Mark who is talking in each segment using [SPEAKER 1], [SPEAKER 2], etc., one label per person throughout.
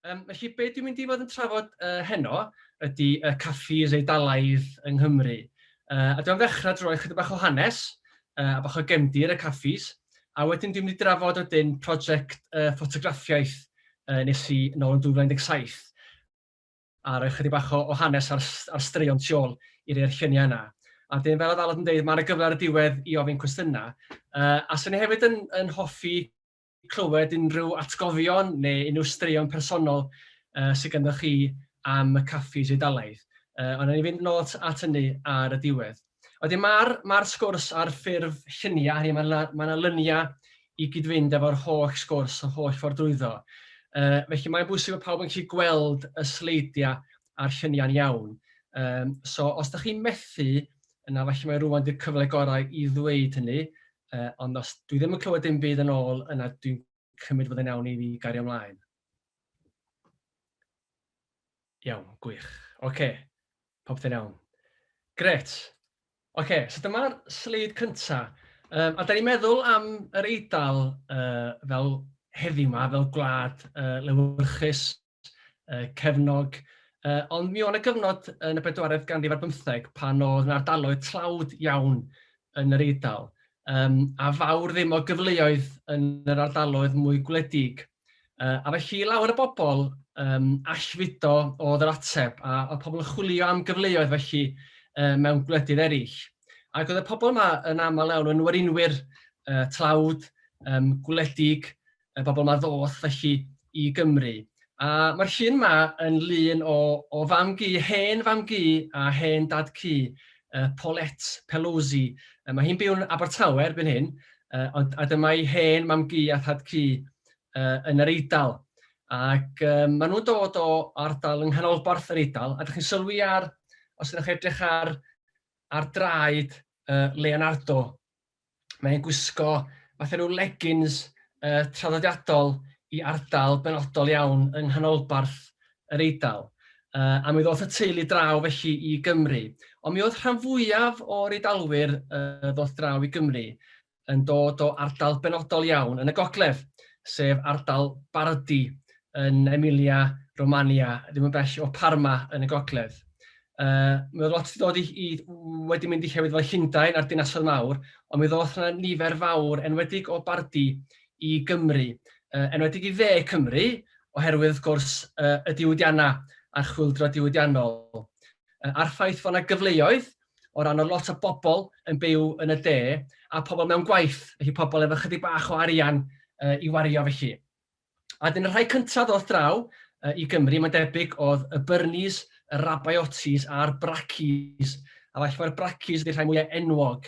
[SPEAKER 1] Felly, be dwi'n mynd i fod yn trafod heno ydy y Caffis Eidalaidd yng Nghymru. A dwi'n ddechrau drwy chydig bach o hanes, a bach o gefndir y Caffis, a wedyn dwi'n mynd i drafod wedyn brosiect ffotograffiaeth nes i nôl yn 2017, a rhoi chydig bach o hanes ar straeon tu ôl i'r lluniau yna. A dyn fel oedd Aled yn dweud, mae'na gyfle ar y diwedd i ofyn cwestiynau. A sy'n ni hefyd yn hoffi clywed unrhyw atgofion neu unrhyw straeon personol sydd ganddoch chi am y Caffis Eidalaidd. Ond ni fynd nôl at hynny ar y diwedd. Wedyn mae'r sgwrs ar ffurf lluniau, hynny mae'na lluniau i gyd-fynd efo'r holl sgwrs, y holl ffordd drwyddo. Felly mae'n bwysig bod pawb yn gallu gweld y sleidiau a'r lluniau'n iawn. So os ydych chi'n methu, yna felly mae rwan di'r cyfle gorau i ddweud hynny, ond os dwi ddim yn clywed dim byd yn ôl, yna dwi'n cymryd fod yn iawn i fi gario ymlaen. Iawn, gwych. Oce, popeth yn iawn. Gret. Oce, so dyma'r sleid cyntaf. A da ni'n meddwl am yr Eidal fel heddiw yma, fel gwlad lewyrchus, cefnog, ond mi o'n y gyfnod yn y 4edd ganrif ar 15 pan oedd yna ardaloedd tlawd iawn yn yr Eidal. A fawr ddim o gyfleoedd yn yr ardaloedd mwy gwledig. A felly lawer y bobl allfudo oedd yr ateb, a oedd pobl yn chwilio am gyfleoedd felly mewn gwledydd eraill. Ac oedd y pobl yma yn aml iawn yn warinwyr tlawd, gwledig, bobl yma ddoth felly i Gymru. A mae'r llun yma yn lun o famgu, hen famgu a hen dad cu, Paulette Pelosi. Mae hi'n byw yn Abertawe erbyn hyn, a dyma ei hen mamgu a thad cu yn yr Eidal. Ac maen nhw'n dod o ardal yng nghanolbarth yr Eidal, a ydych chi'n sylwi ar, os ydych chi'n edrych ar draed Leonardo, mae'n gwisgo fatha rhyw leggings traddodiadol i ardal benodol iawn yng nghanolbarth yr Eidal. A mi ddoth y teulu draw felly i Gymru. Ond mi oedd rhan fwyaf o'r Eidalwyr ddoth draw i Gymru yn dod o ardal benodol iawn yn y gogledd, sef ardal Bardi yn Emilia, Romania, ddim yn bell o Parma yn y gogledd. Mi oedd lot wedi mynd i llefydd fel Llundain a'r Dinasoedd Mawr, ond mi ddoth yna nifer fawr enwedig o Bardi i Gymru, enwedig i dde Cymru, oherwydd wrth gwrs y diwydiannau a'r chwyldro diwydiannol. A'r ffaith fod yna gyfleoedd o ran o lot o bobl yn byw yn y de, a pobl mewn gwaith, felly pobl efo chydig bach o arian i wario felly. A dyn y rhai cyntaf ddoth draw i Gymru, mae'n debyg oedd y Byrnis, y Rabaiotis a'r Bracis. A falle mae'r Bracis ydy'r rhai mwyaf enwog,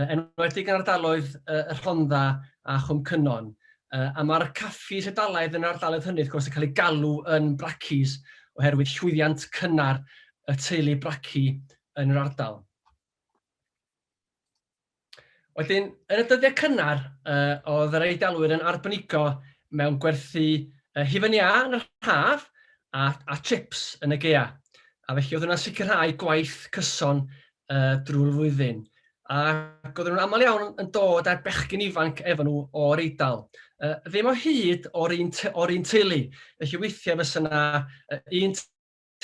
[SPEAKER 1] enwedig yn ardaloedd y Rhondda a Chwm Cynnon. A mae'r Caffis Eidalaidd yn ardaloedd hynny, wrth gwrs, yn cael ei galw yn Bracis, oherwydd llwyddiant cynnar y teulu Braci yn yr ardal. Wedyn, yn y dyddiau cynnar, oedd yr Eidalwyr yn arbenigo mewn gwerthu hufen iâ yn yr haf a chips yn y gaea. A felly oedd yna sicrhau gwaith cyson drwy'r flwyddyn. Ac oedd nhw'n aml iawn yn dod â'r bechgyn ifanc efo nhw o'r Eidal. Ddim o hyd o'r un teulu. Felly weithiau fysa yna un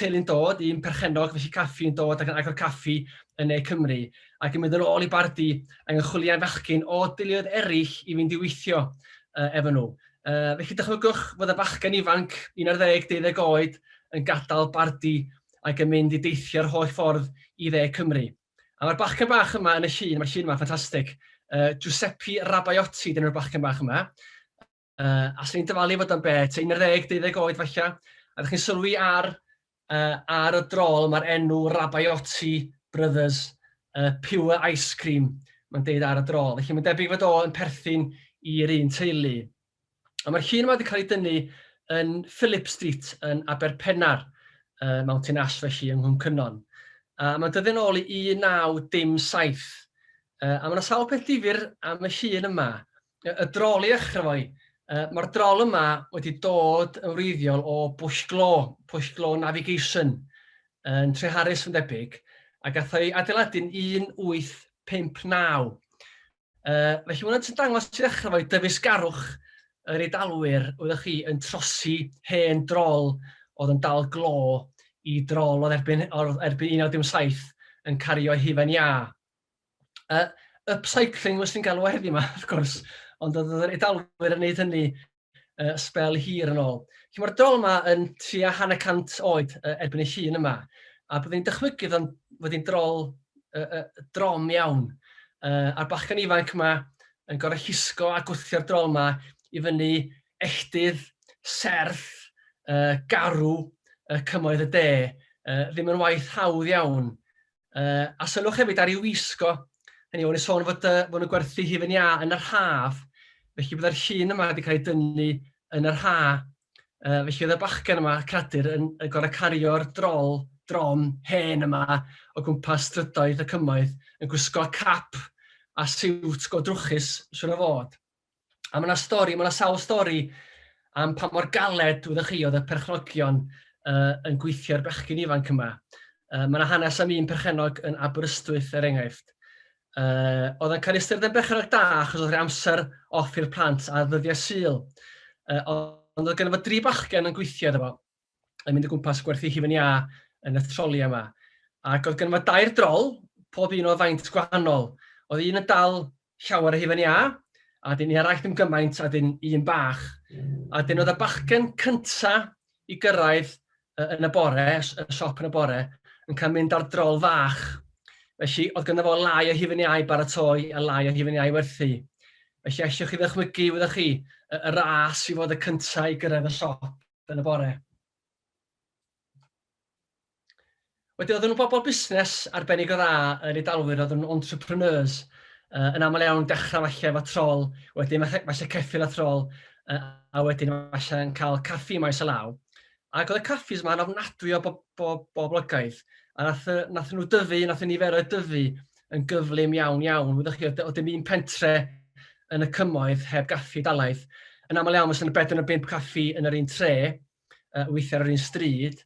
[SPEAKER 1] teulu'n dod, un perchenog, felly caffi'n dod ac agor caffi yn Ne Cymru, ac yn mynd yn ôl i Bardi ac yn chwilio am fechgyn o deuluoedd eraill i fynd i weithio efo nhw. Felly dychmygwch fod y bachgen ifanc, 11-12 oed, yn gadael Bardi ac yn mynd i deithio'r holl ffordd i dde Cymru. A mae'r bachgen bach yma yn y llun, mae'r llun yma ffantastig. Giuseppe Rabaiotti dyn nhw'r bachgen bach yma. A sy'n dyfalu fod yn bet, 11-12 oed falle. A ydych chi'n sylwi ar y drol, mae'r enw Rabaiotti Brothers, Pure Ice Cream, mae'n deud ar y drol. Felly mae'n debyg fod o yn perthyn i'r un teulu. A mae'r llun yma wedi cael ei dynnu yn Phillip Street yn Aberpennar, Mountain Ash felly yng Nghwm Cynnon. A mae'n dod yn ôl i 1917. A mae yna sawl peth difyr am y llun yma. Y drol i ddechrau fo'i. Mae'r drol yma wedi dod yn wreiddiol o Bush Glo Navigation yn Treharys yn debyg, a gath o'i adeiladu'n 1859. Felly hwnna'n dangos i ddechrau fo'i dyfysgarwch yr Eidalwyr, oeddech chi yn trosi hen drol oedd yn dal glo i drol oedd erbyn 1997 yn cario hufen iâ. Upcycling wrth ni'n galw heddiw yma, wrth gwrs, ond oedd yr Eidalwyr yn gwneud hynny sbel hir yn ôl. Mae'r drol yma yn tua 100 oed erbyn y llun yma, a byddai'n dychmygu fod hi'n drol drom iawn. A'r bachgen ifanc yma yn gorau llusgo a gwthio'r drol yma i fyny elldydd, serth, garw, cymoedd y de, ddim yn waith hawdd iawn. A sylwch hefyd ar ei wisgo, hynny o'n i sôn fod nhw'n gwerthu hufen iâ yn yr haf, felly byddai'r llun yma wedi cael ei dynnu yn yr ha. Felly oedd y bachgen yma, cradur, yn gorau cario'r drom hen yma o gwmpas strydoedd y cymoedd, yn gwisgo cap a siwt go drwchus, siwr o fod. A mae yna sawl stori am pa mor galed wyddoch chi oedd y perchnogion yn gweithio'r bechgyn ifanc yma. Mae yna hanes am un perchenog yn Aberystwyth, enghraifft. Oedd yn cael ystyried yn berchenog da achos oedd amser off i'r plant a ddyddiau Sul. Ond oedd gennym fo 3 bachgen yn gweithio iddo fo, yn mynd o gwmpas gwerthu hufen iâ yn y troli yma. Ac oedd gennym fo 2 drol, pob un o faint gwahanol. Oedd un yn dal llawer o hufen iâ, a dyn ni arall ddim gymaint, a dyn un bach. A dyn oedd y bachgen cynta i gyrraedd yn y bore, y siop yn y bore, yn cael mynd ar drol fach. Felly, oedd gynno fo lai o hufen iâ i baratoi a lai o hufen iâ i werthu. Felly, eisiau chi ddychmygu, wyddoch chi, y ras i fod y cyntaf i gyrraedd y siop yn y bore. Wedyn, oedden nhw'n bobl busnes arbennig o dda yr Eidalwyr, oedden nhw'n entrepreneurs, yn aml iawn dechrau falle efo trol, wedyn falle ceffyl a trol, a wedyn falle yn cael caffi maes y law. Ac oedd y caffis yma'n ofnadwy o boblogaidd, a nath nhw dyfu, nath niferoedd dyfu yn gyflym iawn. Wyddoch chi, oedd dim un pentre yn y cymoedd heb Caffis Eidalaidd. Yn aml iawn, fysa'n 4 neu 5 caffi yn yr un tre, weithiau ar yr un stryd,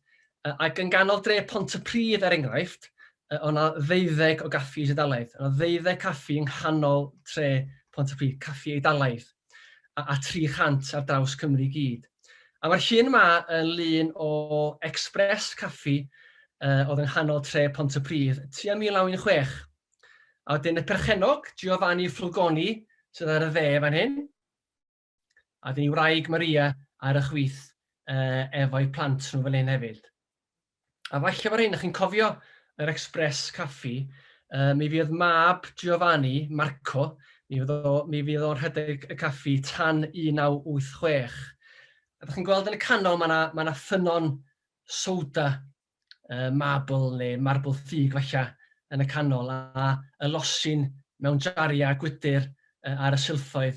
[SPEAKER 1] ac yn ganol dre Pontypridd er enghraifft, oedd yna 12 o Caffis Eidalaidd. Oedd 12 caffi yng nghanol tre Pontypridd, Caffis Eidalaidd, a 300 ar draws Cymru i gyd. A mae'r llun yma yn lun o Express Caffi oedd yng nghanol tre Pontypridd tua 1916. A wedyn y perchenog, Giovanni Flugoni, sydd ar y dde fan hyn. A dyn ni wraig Maria ar y chwith efo'i plant nhw fan hyn hefyd. A falle fod hyn, chi'n cofio yr Express Caffi, mi fydd mab Giovanni, Marco, mi fydd o'n rhedeg y caffi tan 1986. A ydych chi'n gweld yn y canol, mae yna ffynon soda, marble neu marble ffug falle yn y canol, a y losin mewn jaria gwydyr ar y silffoedd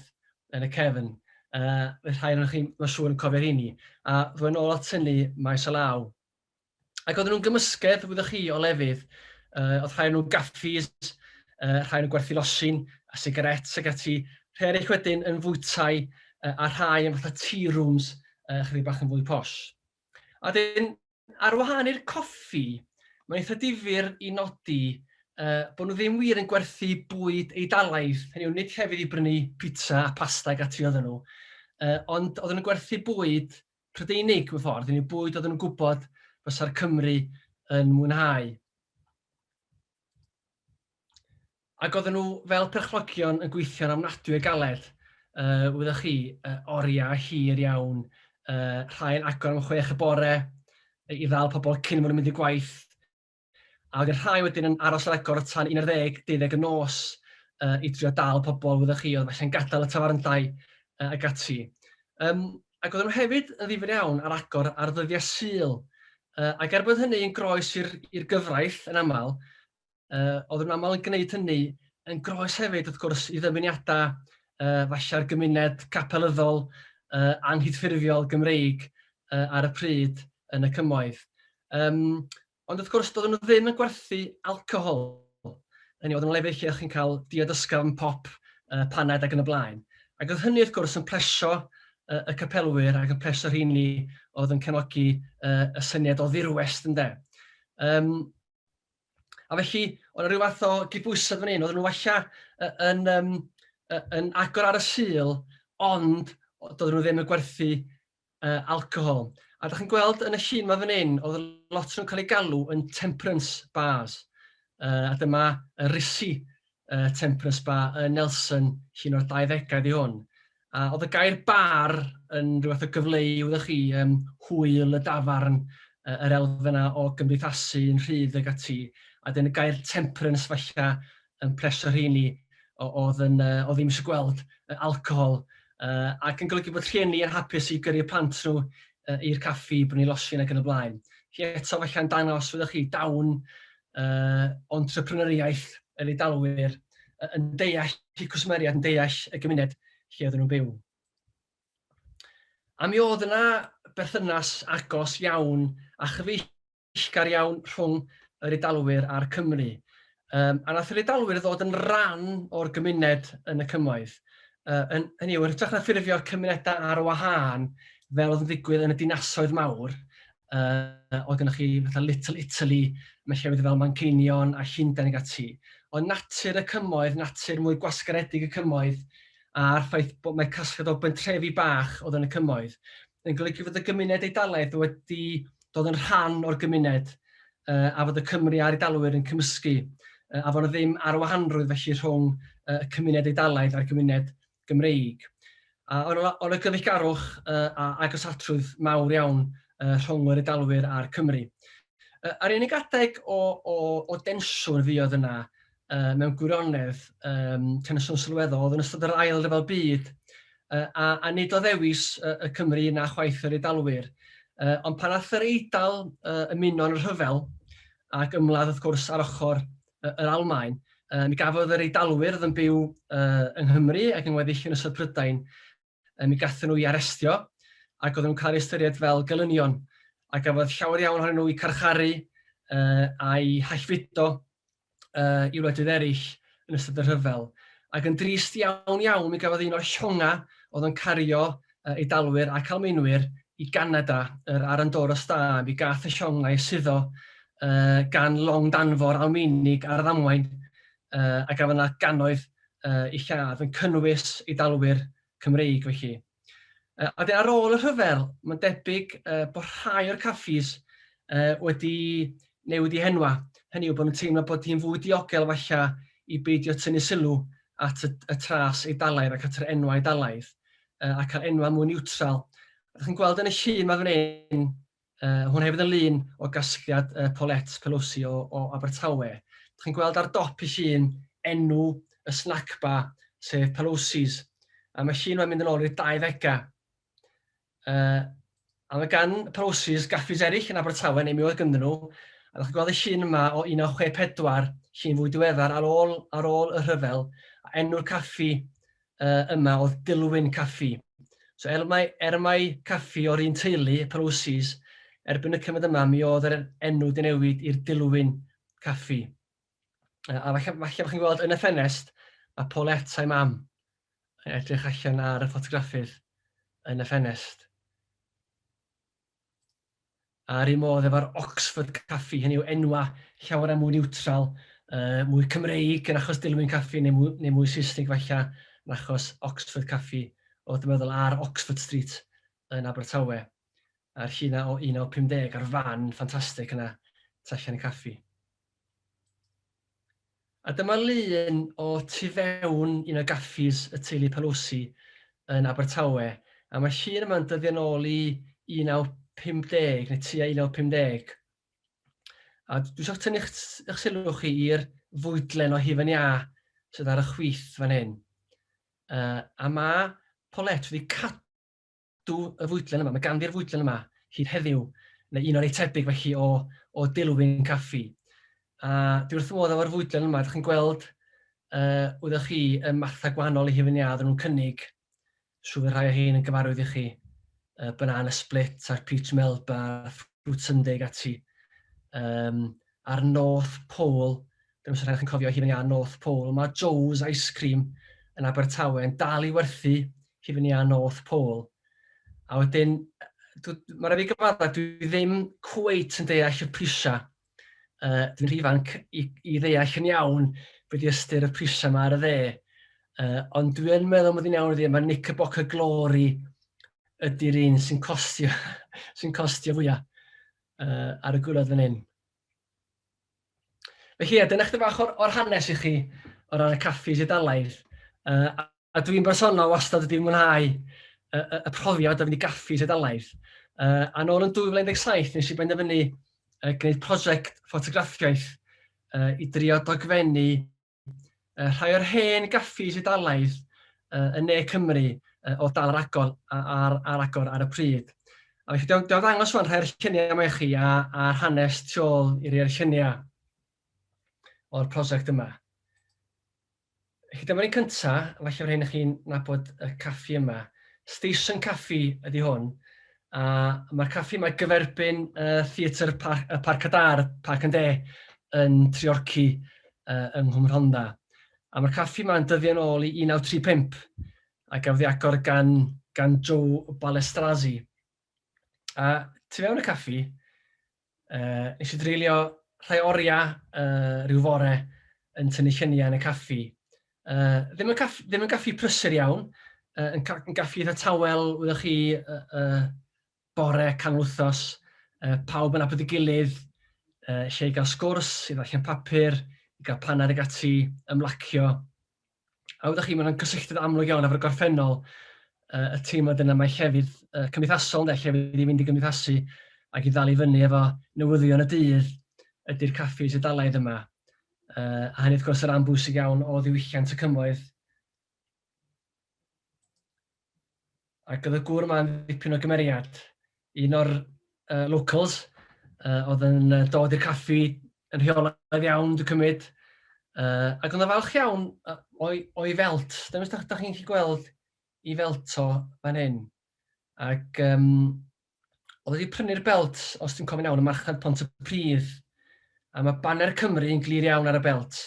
[SPEAKER 1] yn y cefn. Rhai o'n chi, mae'n siŵr yn cofio rheini. A dwi'n ôl at tynnu maes y law. Ac oedden nhw'n gymysgedd, wyddoch chi, o lefydd. Oedd rhai nhw'n gaffis, rhai nhw'n gwerthu losin, a sigaret ag ati. Rhai eraill wedyn yn fwytau, a rhai yn fatha tea rooms, chydig bach yn fwy posh. A dyn, ar wahân i'r coffi, mae'n eitha difyr i nodi bod nhw ddim wir yn gwerthu bwyd Eidalaidd. Hynny yw, nid hefyd i brynu pizza a pasta ag ati oedden nhw. Ond oedden nhw'n gwerthu bwyd Prydeinig mewn ffordd. Hynny yw, bwyd oedden nhw'n gwybod fysa'r Cymru yn mwynhau. Ac oedden nhw fel perchnogion yn gweithio'n ofnadwy o galed. Wyddoch chi, oriau hir iawn, rhai yn agor am 6 y bore i ddal pobl cyn fod yn mynd i gwaith. A oedd rhai wedyn yn aros ar agor tan 11, 12 y nos i drio dal pobl, wyddoch chi, oedd falle'n gadael y tafarndai ag ati. Ac oedden nhw hefyd yn ddifyr iawn ar agor ar ddyddiau Sul. Ac er bod hynny yn groes i'r gyfraith yn aml, oedden nhw'n aml yn gwneud hynny yn groes hefyd, wrth gwrs, i ddymuniadau falle'r gymuned capelyddol anghydffurfiol Gymreig ar y pryd yn y cymoedd. Ond wrth gwrs, doedden nhw ddim yn gwerthu alcohol. Oedden nhw'n lefydd lle chi'n cael diod ysgafn pop, paned ac yn y blaen. Ac oedd hynny wrth gwrs yn plesio y capelwyr ac yn plesio rheini oedd yn cefnogi y syniad o ddirwest ynde. A felly, oedd rhyw fath o gydbwysedd fan hyn, oedden nhw falle yn agor ar y Sul, ond doedden nhw ddim yn gwerthu alcohol. A da chi'n gweld yn y llun yma fan hyn, oedd lot nhw'n cael ei galw yn temperance bars. A dyma y risi temperance bar Nelson, llun o'r 20au di hwn. A oedd y gair bar yn rhywbeth o gyfleu, wyddoch chi, hwyl y dafarn, yr elfen yna o gymdeithasu yn rhydd ag ati. A dyn y gair temperance falla yn plesio rheini o ddim eisiau gweld alcohol. Ac yn golygu bod rhieni yn hapus i gyrru plant nhw i'r caffi, bod ni'n losin ac yn y blaen. Chi eto falle'n dangos fyddwch chi dawn entrepreneuriaeth yr Eidalwyr yn deall i cwsmeriad, yn deall y gymuned lle oedden nhw'n byw. A mi oedd yna berthynas agos iawn a chyfeillgar iawn rhwng yr Eidalwyr a'r Cymru. A nath yr Eidalwyr ddod yn rhan o'r gymuned yn y cymoedd. Hynny yw, yn hytrach na ffurfio'r cymunedau ar wahân, fel oedd yn ddigwydd yn y dinasoedd mawr, oedd gennych chi fatha Little Italy, mae llefydd fel Manceinion a Llundain ag ati. Ond natur y cymoedd, natur mwy gwasgaredig y cymoedd, a'r ffaith bod mae casgliad o bentrefi bach oedd yn y cymoedd, yn golygu fod y gymuned Eidalaidd wedi dod yn rhan o'r gymuned, a fod y Cymru a'r Eidalwyr yn cymysgu, a fod yna ddim arwahanrwydd felly rhwng y cymuned Eidalaidd a'r gymuned Gymreig. Ond y gyfeillgarwch a agosatrwydd mawr iawn rhwng yr Eidalwyr a'r Cymru. A'r unig adeg o densiwn fuodd yna mewn gwirionedd, tensiwn sylweddol, oedd yn ystod yr ail ryfel byd, a nid o ddewis y Cymru na chwaith yr Eidalwyr. Ond pan ath yr Eidal ymuno yn y rhyfel, ac ymladd wrth gwrs ar ochr yr Almaen, mi gafodd yr Eidalwyr oedd yn byw yng Nghymru ac yn weddill yn ystod Prydain, mi gathon nhw i arestio, ac oedden nhw'n cael eu ystyried fel gelynion, a gafodd llawer iawn ohonyn nhw i carcharu a'i hallfudo i wledydd eraill yn ystod y rhyfel. Ac yn drist iawn iawn, mi gafodd un o'r llonga oedd yn cario Eidalwyr ac Almaenwyr i Ganada, ar Andoros da, mi gath y llonga i suddo gan long danfor Almeinig ar y ddamwain, a gafodd yna gannoedd i lladd yn cynnwys Eidalwyr Cymreig felly. A ar ôl y rhyfel, mae'n debyg bod rhai o'r caffis wedi newid eu henwa. Hynny yw bod yn teimlo bod hi'n fwy diogel falla i beidio tynnu sylw at y tras Eidalaidd ac at yr enwau Eidalaidd, a cael enwau mwy niwtral. Ydych chi'n gweld yn y llun yma fan hyn, hwn hefyd yn lun o gasgliad Paulette Pelosi o Abertawe. Ydych chi'n gweld ar dop y llun enw y snack bar, sef Pelosi's. A mae llun yma'n mynd yn ôl i'r 20au. A mae gan Pelosi's gaffis eraill yn Abertawe, neu mi oedd gynddyn nhw. A ydych chi'n gweld y llun yma o 1964, llun fwy diweddar ar ôl y rhyfel. A enw'r caffi yma oedd Dilwyn Caffi. So er mai caffi o'r un teulu, Pelosi's, erbyn y cyfnod yma, mi oedd yr enw di newid i'r Dilwyn Caffi. A falle chi'n gweld yn y ffenest, mae Paulette a'i mam yn edrych allan ar y ffotograffiaeth yn y ffenest. A'r un modd efo'r Oxford Caffi, hynny yw enwa llawer mwy niwtral, mwy Cymreig yn achos Dilwyn Caffi, neu mwy Saesnig falla yn achos Oxford Caffi, o dwi'n meddwl ar Oxford Street yn Abertawe. A'r llun o 1950 a'r fan ffantastig yna tu allan y caffi. A dyma lun o tu fewn un o gaffis y teulu Pelosi yn Abertawe. A mae llun yma'n dyddio nôl i 1950, neu tua 1950. A dwi eisiau tynnu eich sylw chi i'r fwydlen o hufen iâ sydd ar y chwith fan hyn. A mae Paulette wedi cadw y fwydlen yma, mae ganddi'r fwydlen yma hyd heddiw, neu un o'r ei tebyg felly o Dilwyn Caffi. A dwi wrth fy modd efo'r fwydlen yma, ydych chi'n gweld, wyddoch chi y mathau gwahanol i hufen iâ, nhw'n cynnig, siŵr rhai o hyn yn gyfarwydd i chi, banana split, a'r peach melba, fruit sundae ag ati. A'r North Pole, dwi'n meddwl rhaid chi'n cofio hufen iâ North Pole, mae Joe's Ice Cream yn Abertawe yn dal i werthu hufen iâ North Pole. A wedyn, mae'n rhaid i gyfadda, dwi ddim cweit yn deall y prisiau. Dwi'n rhy ifanc i ddeall yn iawn beth i ystyr y prisiau yma ar y dde. Ond dwi'n meddwl mod i'n iawn i ddweud, mae Knickerbocker Glory ydy'r un sy'n costio, sy'n costio fwyaf ar y gwylod fan hyn. Felly, dyna chdi bach o'r hanes i chi o ran y Caffis Eidalaidd. A dwi'n bersonol wastad wedi mwynhau y profiad o fynd i Caffis Eidalaidd. A nôl yn 2017 nes i benderfynu gwneud prosiect ffotograffiaeth i drio dogfennu rhai o'r hen Caffis Eidalaidd yn ne Cymru o dal yr agor ar agor ar y pryd. A felly, dwi'n dangos fan rhai'r lluniau yma i chi a'r hanes tu ôl i'r lluniau o'r prosiect yma. Felly, dyma'r un cyntaf, falle fod hyn i chi'n nabod y caffi yma. Station Caffi ydy hwn. A mae'r caffi yma gyferbyn theatr Parc Adar, Parc yn De, yn Treorci yng Nghymru Rhondda. A mae'r caffi yma yn dyddio yn ôl i 1935 a gafodd ei agor gan Joe Balestrazi. A tu fewn y caffi, nes i dreulio rhai oriau rhyw fore yn tynnu lluniau yn y caffi. Ddim yn gaffi prysur iawn, yn gaffi eitha tawel, wyddoch chi bore canol wythnos, pawb yn abod ei gilydd, lle i gael sgwrs, i ddarllen papur, i gael paned ag ati, ymlacio. A wyddoch chi, mae'n gysylltiad amlwg iawn efo'r gorffennol, y teimlad yna mae llefydd cymdeithasol, llefydd i fynd i gymdeithasu ac i ddal i fyny efo newyddion y dydd ydy'r Caffis Eidalaidd yma. A hynny wrth gwrs yr rhan bwysig iawn o ddiwylliant y cymoedd. Ac oedd y gŵr yma'n dipyn o gymeriad. Un o'r locals oedd yn dod i'r caffi yn rheolaidd iawn, dwi'n cymryd. Ac oedd yn falch iawn o'i felt. Dyma ydych chi'n gallu gweld i felt o fan hyn. Ac oedd wedi prynu'r belt, os dwi'n cofio'n iawn, y Marchnad Pontypridd. A mae banner Cymru yn glir iawn ar y belt.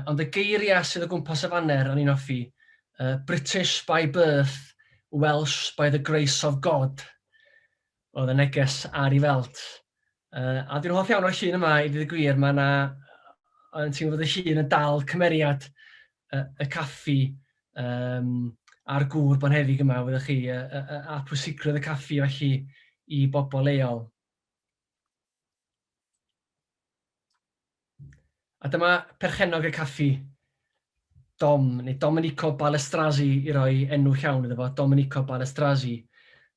[SPEAKER 1] Ond y geiriau sydd o gwmpas y banner o'n i'n hoffi, British by birth, Welsh by the grace of God, oedd y neges ar ei felt. A dwi'n hoff iawn o'r llun yma, i ddweud y gwir, mae yna, yn teimlo fod y llun yn dal cymeriad y caffi a'r gŵr bonheddig yma, wyddoch chi, a pwysigrwydd y caffi felly i bobl leol. A dyma perchennog y caffi, Dom, neu Domenico Balestrazi i roi enw llawn iddo fo, Domenico Balestrazi.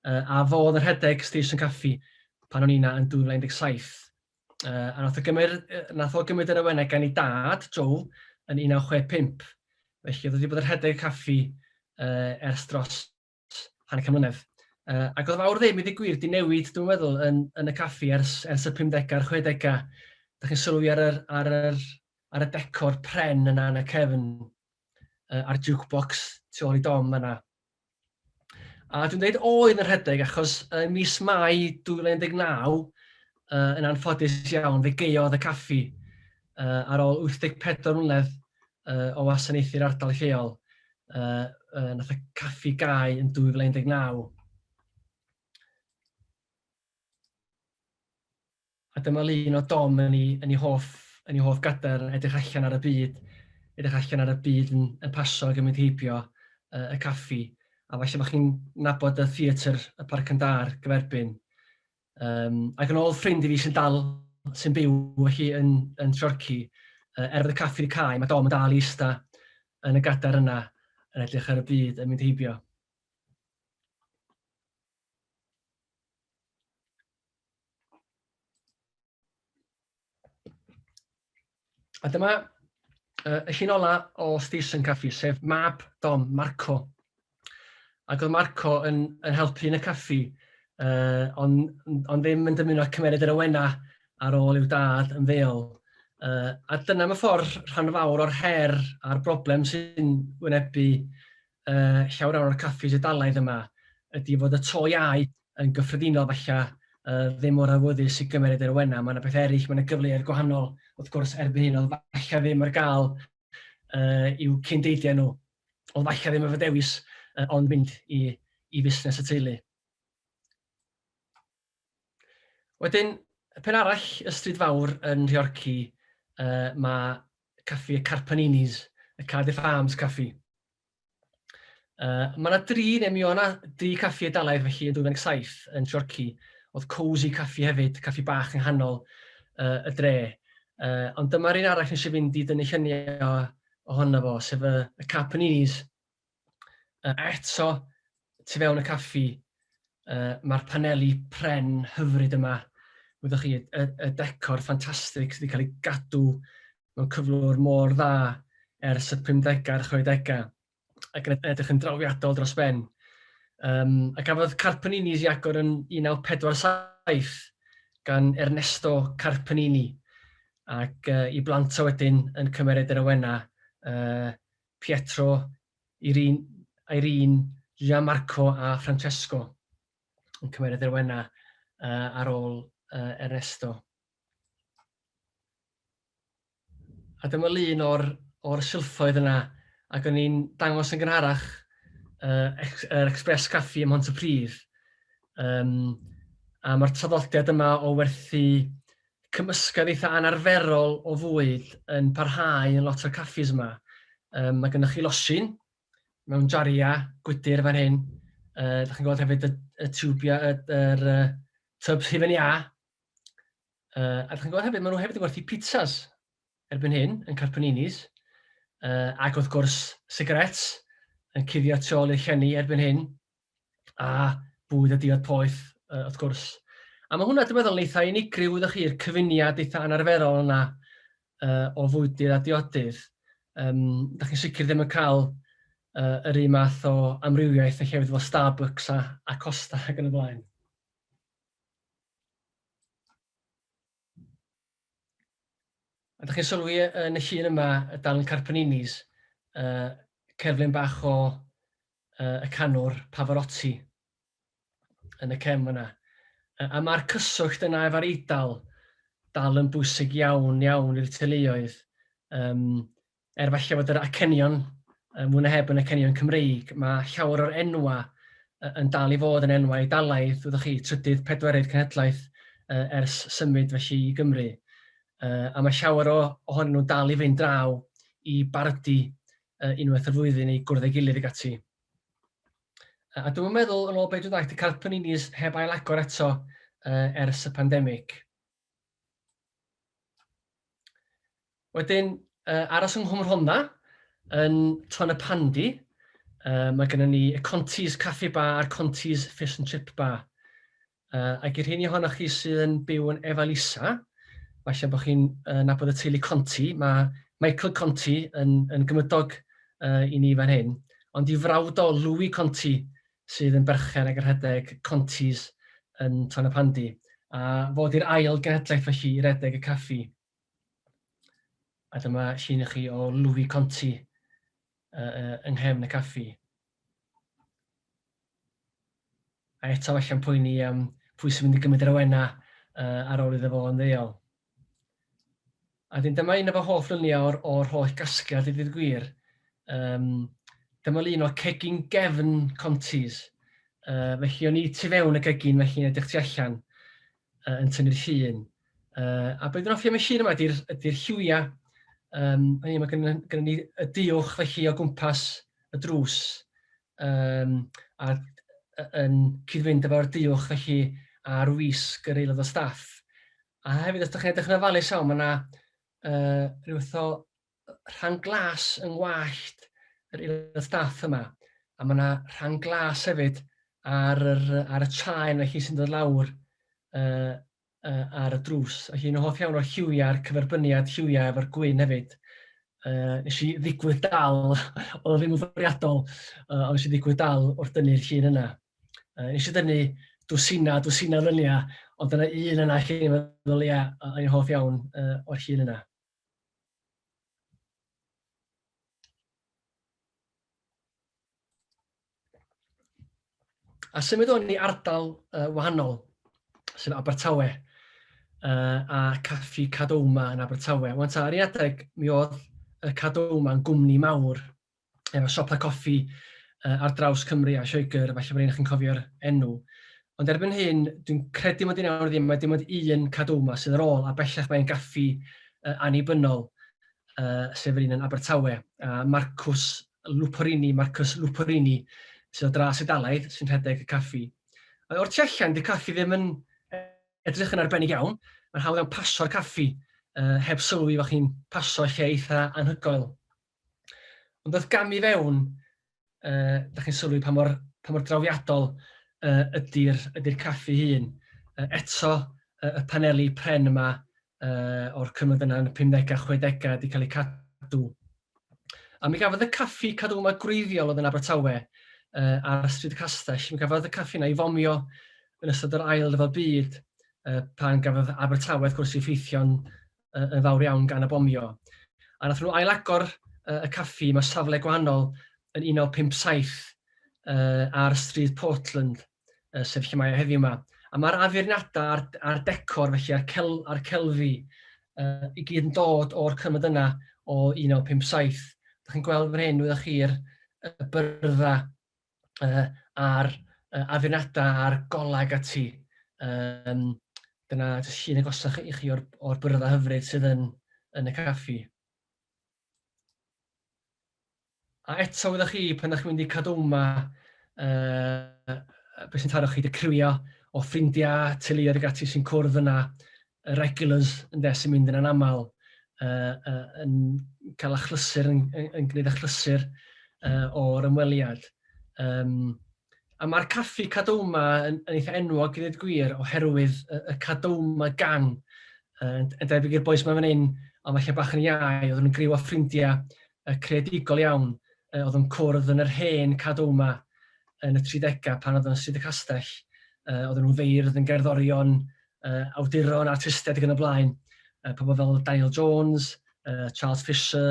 [SPEAKER 1] A fo oedd yr rhedeg Station Caffi pan o'n i yna yn 2017. A nath o gymryd yr awenau gan ei dad, Joe, yn 1965. Felly oedd wedi bod yr rhedeg caffi ers dros hanner can mlynedd. Ac oedd fawr ddim i ddigwyr di newid, dwi'n meddwl, yn y caffi ers y 50au, 60au. Da chi'n sylwi ar y decor pren yna yn y cefn, a'r jukebox tu ôl i Dom yna. A dwi'n dweud oedd yn rhedeg achos mis Mai 2019, yn anffodus iawn, fe geodd y caffi ar ôl 84 mlynedd o wasanaethu'r ardal lleol. Nath y caffi gau yn 2019. A dyma lun o Dom yn ei hoff gader yn edrych allan ar y byd yn paso ac yn mynd heibio y caffi. A falle bod chi'n nabod y theatr y Parc yn Dar gyferbyn. Ac yn ôl ffrind i fi sy'n byw felly yn Treorci, bod y caffi wedi cael, mae Dom yn dal i ista yn y gader yna yn edrych ar y byd yn mynd heibio. A dyma y llun ola o Station Caffi, sef mab Dom, Marco. Ac oedd Marco yn helpu yn y caffi, ond ddim yn dymuno cymeryd yr awenau ar ôl i'w dad yn feol. A dyna mewn ffordd rhan fawr o'r her a'r broblem sy'n wynebu llawer o'r Caffis Eidalaidd yma, ydy fod y to iau yn gyffredinol falle ddim o'r awyddus i gymeryd yr awenau. Mae yna beth eraill, mae yna gyfleoedd gwahanol, wrth gwrs erbyn hyn, oedd falle ddim ar gael i'w cyndeidiau nhw. Oedd falle ddim efo dewis ond mynd i fusnes y teulu. Wedyn, pen arall y stryd fawr yn Rheorci, mae caffi y Carpaninis, y Cardiff Arms Caffi. Mae yna mi o yna 3 Caffis Eidalaidd felly yn 2007 yn Siorci. Oedd cozy caffi hefyd, caffi bach yng nghanol y dre. Ond dyma'r un arall nes i fynd i dynnu lluniau ohono fo, sef y capelinis. Eto, tu fewn y caffi, mae'r paneli pren hyfryd yma. Wyddoch chi, y decor ffantastig sydd wedi cael ei gadw mewn cyflwr mor dda ers y 50au a'r 60au, ac yn edrych yn drawiadol dros ben. A gafodd Carpaninis i agor yn 1947 gan Ernesto Carpanini, ac i blant o wedyn yn cymeryd yr awena Pietro, Irene, Gianmarco a Francesco yn cymeryd yr awena ar ôl Ernesto. A dyma lun o'r silffoedd yna, ac o'n i'n dangos yn gynharach yr Express Caffi ym Mhontypridd. A mae'r traddodiad yma o werthu cymysgedd eitha anarferol o fwyd yn parhau yn lot o'r caffis yma. Mae gennych chi losin mewn jaria gwydyr fan hyn. Da chi'n gweld hefyd y tubs hufen iâ. A da chi'n gweld hefyd, maen nhw hefyd yn gwerthu pizzas erbyn hyn yn Carpaninis. Ac wrth gwrs sigarets yn cuddio tu ôl i'r llenni erbyn hyn. A bwyd a diod poeth wrth gwrs. A mae hwnna, dwi'n meddwl, yn eitha unigryw iddo chi'r cyfuniad eitha anarferol yna o fwydydd a diodydd. Da chi'n sicr ddim yn cael yr un math o amrywiaeth yn llefydd fel Starbucks a Costa ac yn y blaen. A da chi'n sylwi yn y llun yma dal yn Carpaninis, cerflun bach o y canwr Pavarotti yn y cem yna. A mae'r cyswllt yna efo'r Eidal dal yn bwysig iawn i'r teuluoedd. Falle fod yr acenion, mwy na heb yn acenion Cymreig, mae llawer o'r enwa yn dal i fod yn enwau Eidalaidd, wyddoch chi, trydydd, pedwerydd cenhedlaeth ers symud felly i Gymru. A mae llawer ohonyn nhw dal i fynd draw i bardu unwaith yr flwyddyn i gwrdd ei gilydd ag ati. A dwi'n meddwl yn ôl beth dwi'n dweud, y Carpaninis heb ail agor eto ers y pandemig. Wedyn, aros yng Nghymru honna, yn Tonapandi, mae gennym ni y Conti's Caffi Bar a'r Conti's Fish and Chip Bar. Ac i'r rhywun ohonoch chi sydd yn byw yn Efalisa, falle bod chi'n nabod y teulu Conti, mae Michael Conti yn gymydog i ni fan hyn, ond i frawd o Louis Conti sydd yn berchen ag yr rhedeg Conti's yn Tonapandi, a fod i'r ail genhedlaeth felly i redeg y caffi. A dyma llun i chi o Louis Conti yng nghefn y caffi. A eto falle'n poeni am pwy sy'n mynd i gymryd yr awena ar ôl iddo fo yn ddeol. A dyma un efo hoff luniau o'r holl gasgliad i ddweud gwir. Dyma lun o cegin gefn Conti's. Felly o'n i tu fewn y gegin felly edrych tu allan yn tynnu'r llun. A beth dwi'n hoffi am y llun yma ydy'r lliwiau. Mae gennym ni y diwch felly o gwmpas y drws. A yn cyd-fynd efo'r diwch felly a'r wisg yr aelod o staff. A hefyd, os ydych chi'n edrych yn ofalus iawn, mae yna rhywbeth o rhan glas yn wallt yr aelod o staff yma. A mae yna rhan glas hefyd ar y traen felly sy'n dod lawr ar y drws. Felly yn hoff iawn o'r lliwiau, a'r cyferbyniad lliwiau efo'r gwyn hefyd. Nes i ddigwydd dal, oedd ddim yn fwriadol, ond nes i ddigwydd dal wrth dynnu'r llun yna. Nes i dynnu dwsina luniau, ond dyna un yna lle i'n meddwl, ia, yn hoff iawn o'r llun yna. A symud o'n i ardal wahanol, sef Abertawe, a Caffi Cadwma yn Abertawe. Wan ta, ar un adeg, mi oedd y Cadwma yn gwmni mawr, efo siopa coffi ar draws Cymru a Lloegr, falle bod chi'n cofio'r enw. Ond erbyn hyn, dwi'n credu mod i'n awr ddim, mae dim ond un Cadwma sydd ar ôl, a bellach mae'n gaffi annibynnol, sef yr un yn Abertawe. A Marcws lwporini, Marcus lwporini, sydd o dros Eidalaidd, sy'n rhedeg y caffi. O'r tu allan, di caffi ddim yn edrych yn arbennig iawn. Mae'n hawdd iawn paso'r caffi heb sylwi fach chi'n paso lle eitha anhygoel. Ond oedd gam i fewn, da chi'n sylwi pa mor drawiadol ydy'r caffi hun. Eto, y paneli pren yma o'r cymoedd yna yn y 50au, 60au wedi cael eu cadw. A mi gafodd y caffi cadw yma gwreiddiol oedd yn Abertawe ar stryd Castell. Mi gafodd y caffi yna i fomio yn ystod yr ail ryfel byd pan gafodd Abertawe wrth gwrs i effeithio'n fawr iawn gan y bomio. A nath nhw ail-agor y caffi mewn safle gwahanol yn 1957 ar stryd Portland, sef lle mae o heddiw yma. A mae'r addurniadau a'r decor felly a'r celfi i gyd yn dod o'r cymoedd yna o 1957. Da chi'n gweld fan hyn wyddoch chi'r byrddau a'r addurniadau a'r golag ati. Dyna llun agosach i chi o'r byrddau hyfryd sydd yn y caffi. A eto wyddoch chi, pan ydych chi'n mynd i cadw yma, beth sy'n taro chi, dy criwio o ffrindiau, teuluoedd ag ati sy'n cwrdd yna, regulars sy'n mynd yn anaml, yn cael achlysur, yn gwneud achlysur o'r ymweliad. A mae'r caffi Cadwma yn eitha enwog i ddweud gwir oherwydd y Cadwma gang. Yn debyg i'r bois yma fan hyn, ond falle bach yn iau, oedd nhw'n griw o ffrindiau creadigol iawn, oedd yn cwrdd yn yr hen Cadwma yn y 30au pan oedd yn stryd y Castell. Oedd nhw'n feirdd yn gerddorion, awduron, artistiaid ac yn y blaen. Pobl fel Daniel Jones, Charles Fisher,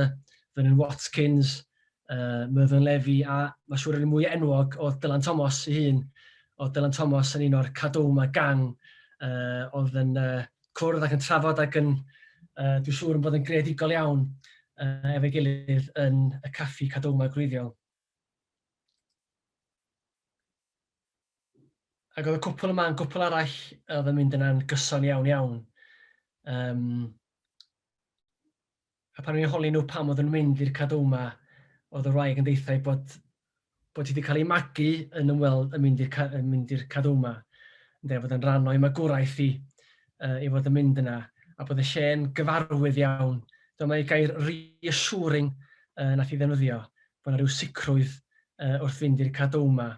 [SPEAKER 1] Vernon Watkins, Mervyn Levy, a mae'n siŵr yn mwy enwog o Dylan Thomas ei hun. O Dylan Thomas yn un o'r Cadwma gang, oedd yn cwrdd ac yn trafod ac yn, dwi'n siŵr yn bod yn greadigol iawn efo'i gilydd yn y caffi Cadwma gwreiddiol. Ac oedd y cwpl yma yn gwpl arall oedd yn mynd yna'n gyson iawn. A pan ni'n holi nhw pam oedd yn mynd i'r Cadwma, oedd y wraig yn deithau bod wedi cael ei magu yn ymweld yn mynd i'r Cadwma. Fod yn rhan o'i magwraeth i fod yn mynd yna. A bod y lle'n gyfarwydd iawn. Dyma ei gair reassuring nath i ddefnyddio, bod yna rhyw sicrwydd wrth fynd i'r Cadwma.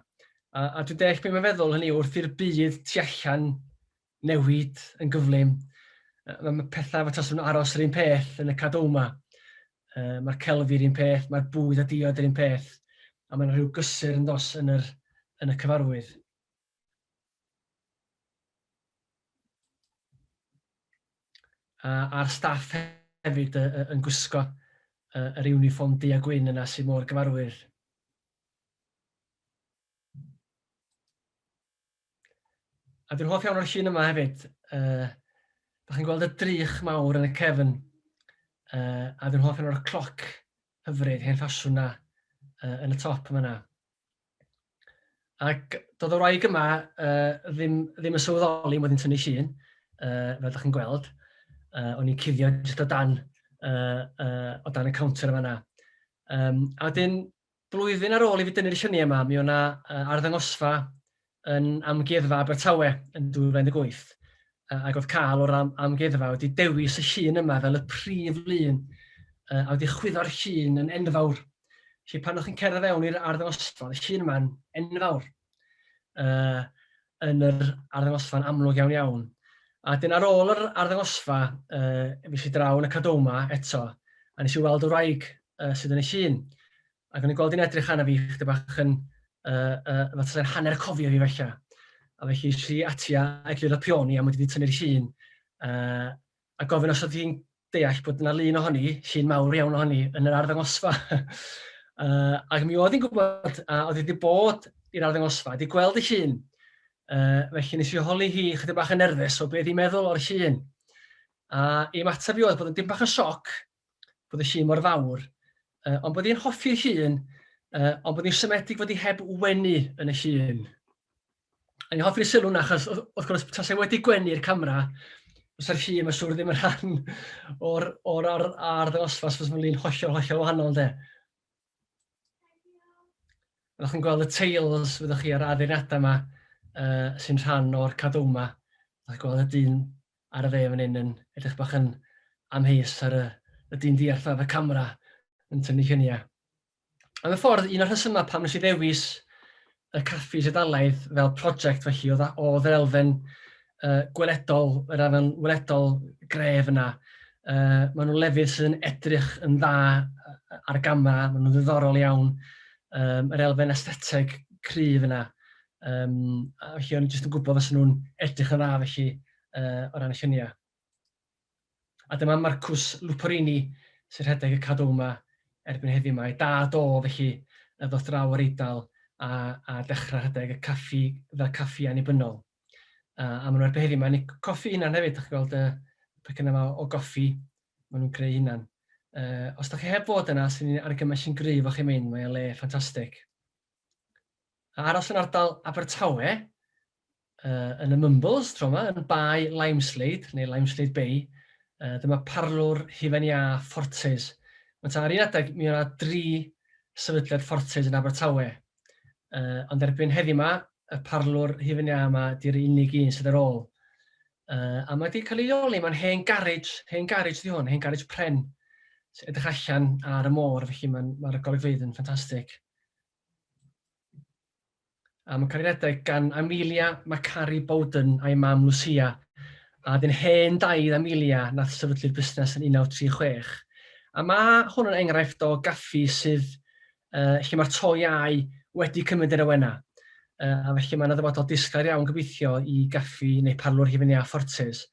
[SPEAKER 1] A dwi'n deall beth mae'n feddwl hynny wrth i'r byd tu allan newid yn gyflym. Mae pethau fatha sy'n aros yr un peth yn y Cadwma. Mae'r celfi'r un peth, mae'r bwyd a diod yr un peth. A mae'n rhyw gysur yn dos yn y cyfarwydd. A'r staff hefyd yn gwisgo yr uniform du a gwyn yna sy'n mor gyfarwydd. A dwi'n hoff iawn o'r llun yma hefyd. Da chi'n gweld y drych mawr yn y cefn. A dwi'n hoff iawn o'r cloc hyfryd, hen ffasiwn na, yn y top yma na. Ac doedd y wraig yma ddim yn sylweddoli mod i'n tynnu llun, fel da chi'n gweld. O'n i'n cuddio jyst o dan y counter yma na. A wedyn, blwyddyn ar ôl i fi dynnu'r lluniau yma, mi o'na arddangosfa yn amgueddfa Abertawe yn 2018. Ac oedd cael o'r amgueddfa wedi dewis y llun yma fel y prif lun a wedi chwyddo'r llun yn enfawr. Felly pan o'ch chi'n cerdded fewn i'r arddangosfa, y llun yma'n enfawr yn yr arddangosfa'n amlwg iawn. A wedyn ar ôl yr arddangosfa, fes i draw yn y Cadwma eto, a nes i weld y wraig sydd yn y llun. Ac o'n i'n gweld i'n edrych arna fi, chydig bach yn fatha'n hanner cofio fi felly. A felly si ati a eglur y pioni am wedi tynnu'r llun. A gofyn os oedd hi'n deall bod yna lun ohoni, llun mawr iawn ohoni, yn yr arddangosfa. Ac mi oedd hi'n gwybod, a oedd hi wedi bod i'r arddangosfa, wedi gweld y llun. Felly nes i holi hi chydig bach yn nerfus o beth i'n meddwl o'r llun. A i ymateb i oedd bod yn dim bach yn sioc bod y llun mor fawr, ond bod hi'n hoffi'r llun, ond bod hi'n symedig fod hi heb wenu yn y llun. A ni'n hoffi'r sylw yna, achos wrth gwrs tasai wedi gwenu'r camera, fysa'r llun mae'n siŵr ddim yn rhan o'r arddangosfa, os fysa'n lun hollol wahanol de. Fyddwch chi'n gweld y tails, fyddwch chi ar addurniadau yma sy'n rhan o'r cadw yma. Fyddwch chi'n gweld y dyn ar y dde fan hyn yn edrych bach yn amheus ar y dyn diarth af y camera yn tynnu lluniau. A mewn ffordd, un o'r rhesymau pam nes i ddewis y Caffis Eidalaidd fel brosiect felly, oedd yr elfen gweledol, yr elfen weledol gref yna. Maen nhw'n lefydd sydd yn edrych yn dda ar y gamera, maen nhw'n ddiddorol iawn. Yr elfen esteteg cryf yna. A felly o'n i jyst yn gwybod fysa nhw'n edrych yn dda felly o ran y lluniau. A dyma Marcws Luporini sy'n rhedeg y cadw yma erbyn heddiw yma. Dad o felly ddod draw yr Eidal a dechrau rhedeg y caffi fel caffi annibynnol. A maen nhw erbyn heddiw yma. Ni coffi hunan hefyd, ydych chi'n gweld y pecyn yma o goffi maen nhw'n creu hunan. Os ydych chi heb fod yna, sy'n ni'n argymell sy'n gryf o'ch chi'n mynd, mae'n le ffantastig. A aros yn ardal Abertawe, yn y Mumbles, tro yma, yn Bai Limeslade, neu Limeslade Bay. Dyma parlwr hufen iâ Fortes. Ar un adeg, mi o'na 3 sefydliad Fortes yn Abertawe. Ond erbyn heddiw yma, y parlwr hufen iâ yma di'r unig un sydd ar ôl. A mae wedi cael ei leoli, mae'n hen garage di hwn, hen garage pren, sy'n edrych allan ar y môr, felly mae'r golygfeydd yn ffantastig. A mae'n cael ei redeg gan Amelia Macari Bowden a'i mam Lucia. A dyn hen daid Amelia nath sefydlu'r busnes yn 1936. A mae hwn yn enghraifft o gaffi sydd lle mae'r to iau wedi cymryd yr awena. A felly mae'n ddyfodol disglair iawn gobeithio i gaffi neu parlwr hufen iâ Fortes.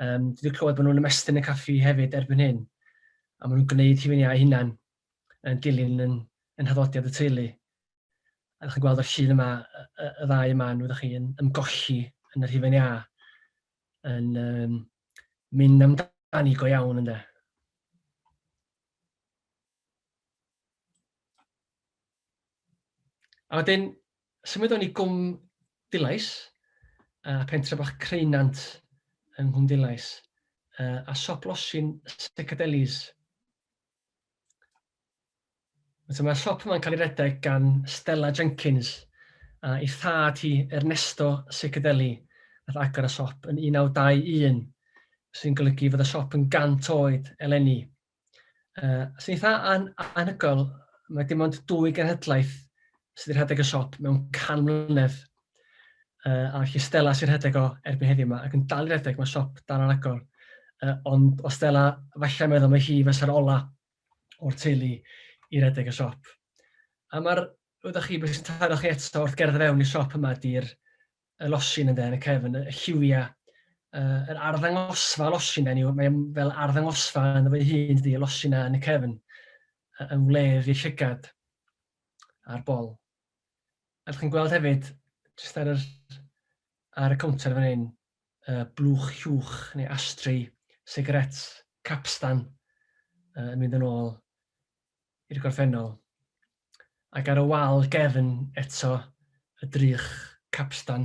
[SPEAKER 1] Dwi wedi clywed bod nhw'n ymestyn y caffi hefyd erbyn hyn. A maen nhw'n gwneud hufen iâ hunan yn dilyn yn haddodiad y teulu. A ydych chi'n gweld o'r llun yma, y ddau yma, nhw ydych chi yn ymgolli yn yr hufen iâ. Yn mynd amdani go iawn ynddo. A wedyn, symud o'n i Gwm Dilais, pentre bach Creinant yng Nghwm Dilais, a siop losin psychedelis. Mae'r siop yma'n cael ei redeg gan Stella Jenkins, a ei thad hi Ernesto Psychedeli, nath agor y siop yn 1921, sy'n golygu fod y siop yn 100 oed eleni. Sy'n eitha anhygoel, mae dim ond 2 genhedlaeth sydd wedi rhedeg y siop mewn 100 mlynedd. A felly Stella sy'n rhedeg o erbyn heddiw yma, ac yn dal i redeg, mae'r siop dal yn agor. Ond o Stella, falle meddwl mae hi fysa'r ola o'r teulu i redeg y siop. A ydych chi, beth sy'n taro chi eto wrth gerdded fewn i'r siop yma di'r losin yn y cefn, y lluniau. Yr arddangosfa losin mae'n fel arddangosfa yn y fe hun, y losin yn y cefn, yn wledd i'r llygad a'r bol. A chi'n gweld hefyd, jyst ar y counter fan hyn, blwch llwch neu ashtray, sigaret, capstan yn mynd yn ôl i'r gorffennol. Ac ar y wal gefn eto y drych capstan,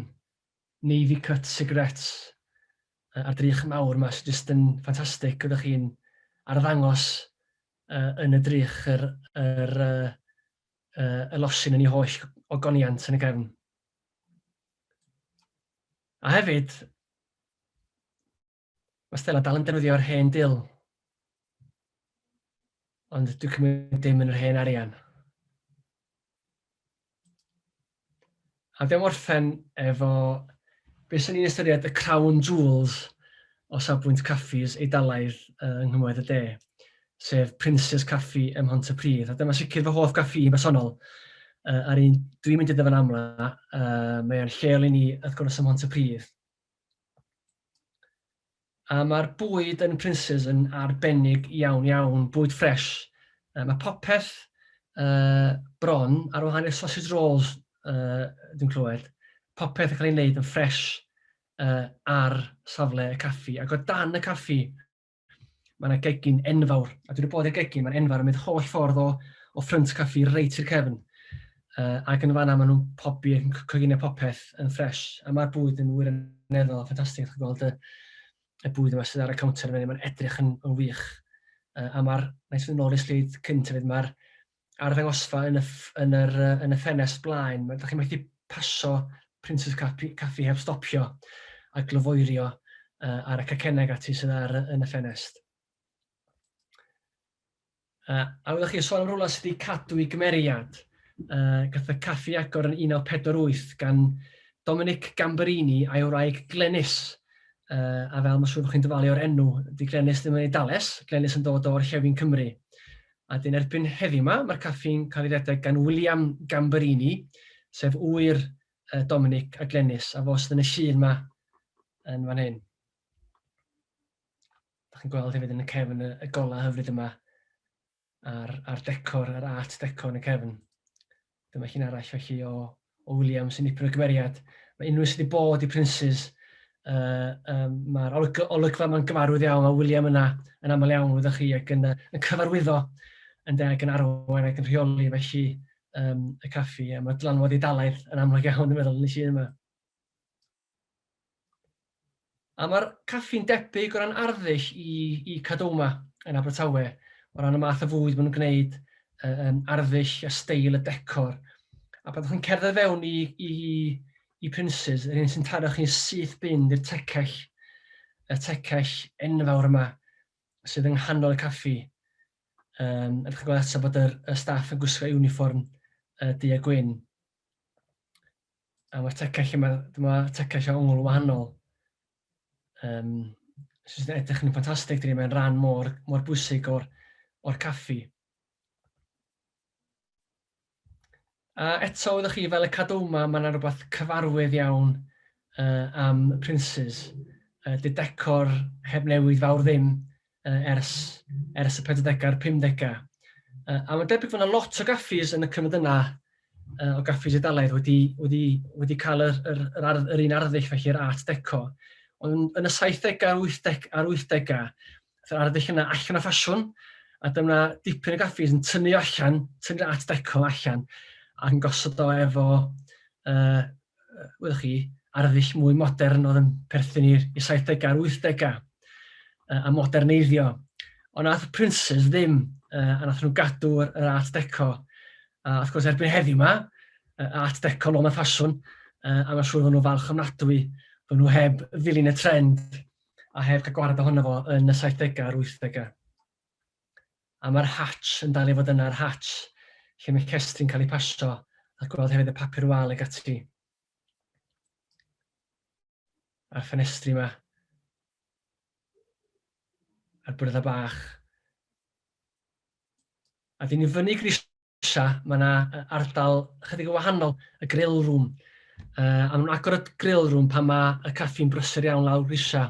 [SPEAKER 1] navy cut cigarettes, a'r drych mawr yma sy'n jyst yn ffantastig. Ydych chi'n arddangos yn y drych y losin yn ei holl ogoniant yn y gefn. A hefyd, mae Stella dal yn defnyddio'r hen dil, ond dwi'n cymryd dim yn yr hen arian. A dwi'n orffen efo beth sy'n ni'n ystyried y crown jewels o safbwynt Caffis Eidalaidd yng Nghymru y De, sef Princess Caffi ym Mhontypridd. A dyma sicr fy hoff gaffi yn bersonol. A'r un dwi'n mynd i ddefyn amla, mae'n lleol i ni wrth gwrs ym Mhontypridd. A mae'r bwyd yn Princess yn arbennig iawn, bwyd ffres. Mae popeth bron ar wahân i'r sausage rolls dwi'n clywed. Popeth yn cael ei wneud yn ffres ar safle y caffi. Ac o dan y caffi, mae yna gegin enfawr. A dwi wedi bod i'r gegin, mae'r enfawr yn mynd holl ffordd o ffrynt caffi reit i'r cefn. Ac yn fanna maen nhw'n pobi yn coginio popeth yn ffres. A mae'r bwyd yn wirioneddol ffantastig. Chi'n gweld y bwyd yma sydd ar y counter, mae'n edrych yn wych. A nai'n sôn nôl i'r slide cynt hefyd, mae'r ar ddangosfa yn y ffenest blaen. Ydych chi'n methu pasio Princess Caffi heb stopio a glyfoerio ar y cacenau ati sydd yn y ffenest. A wyddech chi sôn am rhywle sydd wedi cadw i gymeriad. Gath y Caffi Agor yn 1948 gan Dominic Gamberini a'i wraig Glenys. A fel mae'n siŵr bod chi'n dyfalu o'r enw, di Glenys ddim yn ei dales, Glenys yn dod o'r Llefyn Cymru. A dyn erbyn heddiw yma, mae'r caffi'n cael ei redeg gan William Gamberini, sef wyr Dominic a Glenys, a fos yn y llun yma yn fan hyn. Da chi'n gweld hefyd yn y cefn y gola hyfryd yma a'r decor, yr art decor yn y cefn. Dyma llun arall felly o William sy'n nipyn o gymeriad. Mae unrhyw sydd wedi bod i Princes, mae'r olygfa mae'n gyfarwydd iawn, mae William yna yn aml iawn wyddoch chi ac yn cyfarwyddo yn deg yn arwain ac yn rheoli felly y caffi. A mae dylanwad Eidalaidd yn amlwg iawn yn meddwl yn y llun yma. A mae'r caffi'n debyg o ran arddull i Cadwma yn Abertawe, o ran y math o fwyd maen nhw'n gwneud, arddull a steil y decor. A pan ydych chi'n cerdded fewn i Princes, yr un sy'n taro chi'n syth bin i'r tecell, y tecell enfawr yma sydd yng nghanol y caffi. Ydych chi'n gweld eto bod y staff yn gwisgo uniform du a gwyn. A mae'r tecell yma, dyma tecell o ongl wahanol. Sydd yn edrych yn ffantastig, dydy, mae'n rhan mor bwysig o'r caffi. A eto, ydych chi fel y Cadwma, mae yna rhywbeth cyfarwydd iawn am Princes. Dy decor heb newid fawr ddim ers y 40au, 50au. A mae'n debyg fod yna lot o gaffis yn y cyfnod yna, o Caffis Eidalaidd wedi cael yr un arddull felly, yr art deco. Ond yn y 70au a'r 80au, yr arddull yna allan o ffasiwn, a dyma dipyn o gaffis yn tynnu allan, tynnu'r art deco allan, ac yn gosod o efo, wyddoch chi, arddull mwy modern oedd yn perthyn i'r 70au a'r 80au, a moderneiddio. Ond nath y Princes ddim, a nath nhw gadw yr art deco. A wrth gwrs erbyn heddiw yma, art deco nôl mewn ffasiwn, a mae'n siŵr fod nhw falch ofnadwy, fod nhw heb ddilyn y trend, a heb cael gwared ohono fo yn y 70au a'r 80au. A mae'r hatch yn dal i fod yna'r hatch, lle mae cestri'n cael ei pasio, a gweld hefyd y papur wal ag ati. A'r ffenestri yma. A'r bwrdd bach. A dyn ni fyny grisia, mae yna ardal chydig o wahanol, y grill room. A maen nhw'n agor y grill room pan mae y caffi'n brysur iawn lawr grisia.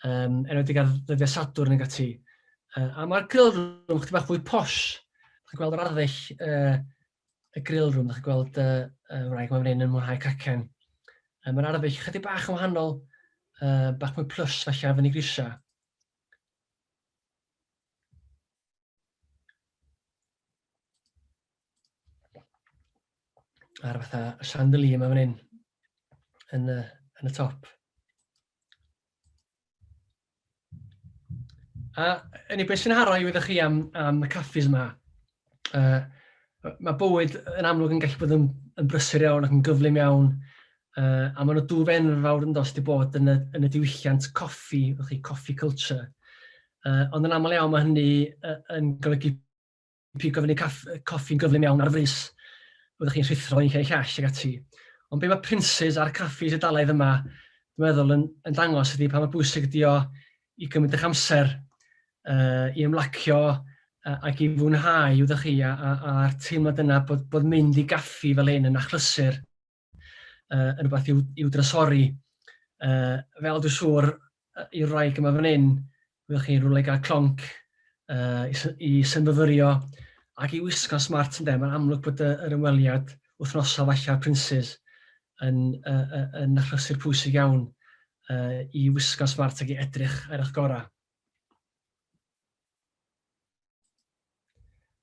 [SPEAKER 1] Enwedig ar ddyddiau Sadwrn ag ati. A mae'r grill room chydig bach fwy posh. Chi'n gweld yr arddull y grill room, chi'n gweld wraig mae'n mynd yn mwynhau cacen. Mae'r arddull chydig bach yn wahanol, bach mwy plus falle fyny grisia. A'r fatha chandelier yma fan hyn yn y top. A beth sy'n haro i wyddoch chi am y caffis yma, mae bywyd yn amlwg yn gallu bod yn brysur iawn ac yn gyflym iawn, a mae yna dwf enfawr yn dos di bod yn y diwylliant coffi, coffee culture. Ond yn aml iawn mae hynny yn golygu pigo fyny coffi'n gyflym iawn ar frys. Byddwch chi'n rhithro i'n lle llall ag ati. Ond be mae Princes a'r Caffis Eidalaidd yma, dwi'n meddwl, yn dangos ydy pa mae bwysig ydy o i gymryd eich amser, i ymlacio ac i fwynhau wyddoch chi, a'r teimlad yna bod mynd i gaffi fel hyn yn achlysur yn rhywbeth i'w drysori. Fel dwi'n siŵr i'r wraig yma fan hyn, wyddoch chi rhywle gael clonc i synfyfyrio ac i wisgo smart ynddo. Mae'n amlwg bod yr ymweliad wythnosol falle ar Princes yn achlysur pwysig iawn i wisgo smart ac i edrych ar eich gorau.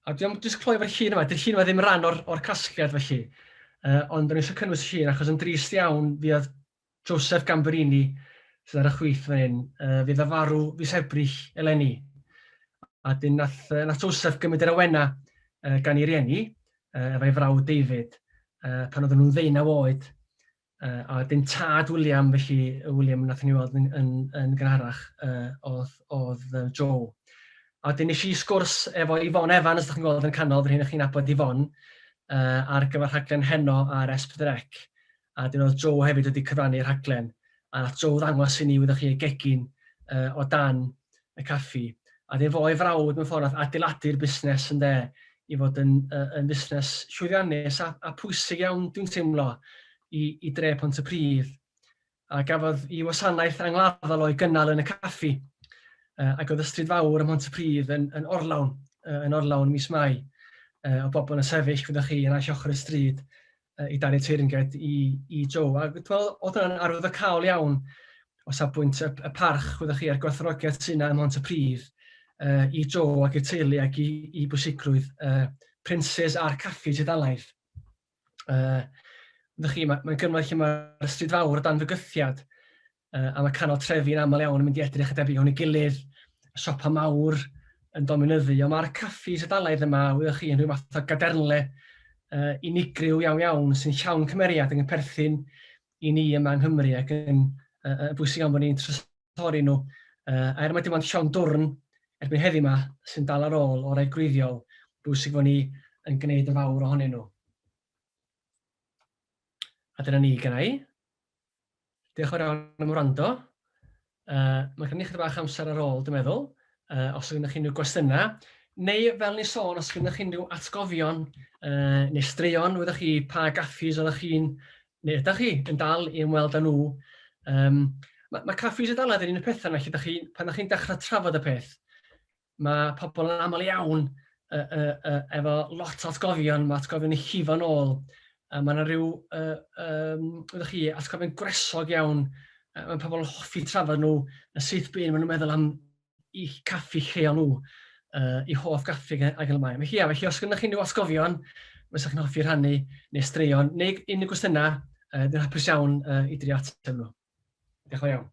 [SPEAKER 1] A dwi'n jyst cloi efo'r llun yma. Dy'r llun yma ddim rhan o'r casgliad felly, ond dwi'n eisiau cynnwys y llun achos yn drist iawn fydd Joseph Gamberini sydd ar y chwith fan hyn, fydd a farw fis Ebrill eleni. A dyn nath Joseph gymryd yr awena gan ei rieni, efo'i frawd David, pan oedden nhw'n 19 oed. A wedyn tad William, felly William nath ni weld yn gynharach, oedd Joe. A wedyn nes i sgwrs efo Yvonne Evans, ydych chi'n gweld yn canol, fydd hyn chi'n nabod Yvonne, ar gyfer rhaglen heno ar S4C. A wedyn oedd Joe hefyd wedi cyfrannu'r rhaglen. A nath Joe ddangos i ni, wyddoch chi, gegin o dan y caffi. A wedyn fo ei frawd mewn ffordd nath adeiladu'r busnes ynde, i fod yn busnes llwyddiannus a pwysig iawn, dwi'n teimlo, i dre Pontypridd. A gafodd i wasanaeth angladdol o'i gynnal yn y caffi. Ac oedd y stryd fawr ym Mhontypridd yn orlawn mis Mai. O bobl yn y sefyll, fyddwch chi, yn all ochr y stryd i daru teyrnged i Joe. A oedd hwnna'n arwyddocaol iawn o safbwynt y parch, fyddwch chi, a'r gwerthfawrogiaeth sy'n ym Mhontypridd i Joe ac i'r teulu ac i bwysigrwydd Princes a'r Caffis Eidalaidd. Mae'n gyfnod lle mae'r stryd fawr o dan fygythiad a mae canol trefi'n aml iawn yn mynd i edrych a debyg o'n ei gilydd, y siopa mawr yn dominyddu, ond mae'r Caffis Eidalaidd yma, wyddwch chi, yn rhyw math o gaderle unigryw iawn sy'n llawn cymeriad yn perthyn i ni yma yng Nghymru ac yn bwysig am bod ni'n trysori nhw. Mae dim ond llawn dwrn erbyn heddiw yma sy'n dal ar ôl o'r gwreiddiol, bwysig bod ni yn gwneud y fawr ohonyn nhw. A dyna ni gyda i. Diolch yn fawr am wrando. Mae gen i chydig bach amser ar ôl, dwi'n meddwl, os ydych chi'n unrhyw gwestiynau. Neu, fel ni sôn, os ydych chi'n unrhyw atgofion neu straeon, wyddech chi pa gaffis oeddech chi'n, neu ydych chi yn dal i ymweld â nhw. Mae Caffis Eidalaidd yn un o'r pethau yna, lle pan ydych chi'n dechrau trafod y peth, mae pobl yn aml iawn efo lot o atgofion, mae atgofion i llifo nôl. Mae yna rhyw, wyddwch chi, atgofion gresog iawn. Mae pobl yn hoffi trafod nhw, y syth byn, maen nhw'n meddwl am i caffi lleol nhw, i hoff gaffi ac yn y blaen. Felly, os ydych chi'n rhyw atgofion, fysa chi'n hoffi rhannu, neu straeon, neu unrhyw gwestiynau, dwi'n hapus iawn i drio ateb nhw. Diolch yn fawr iawn.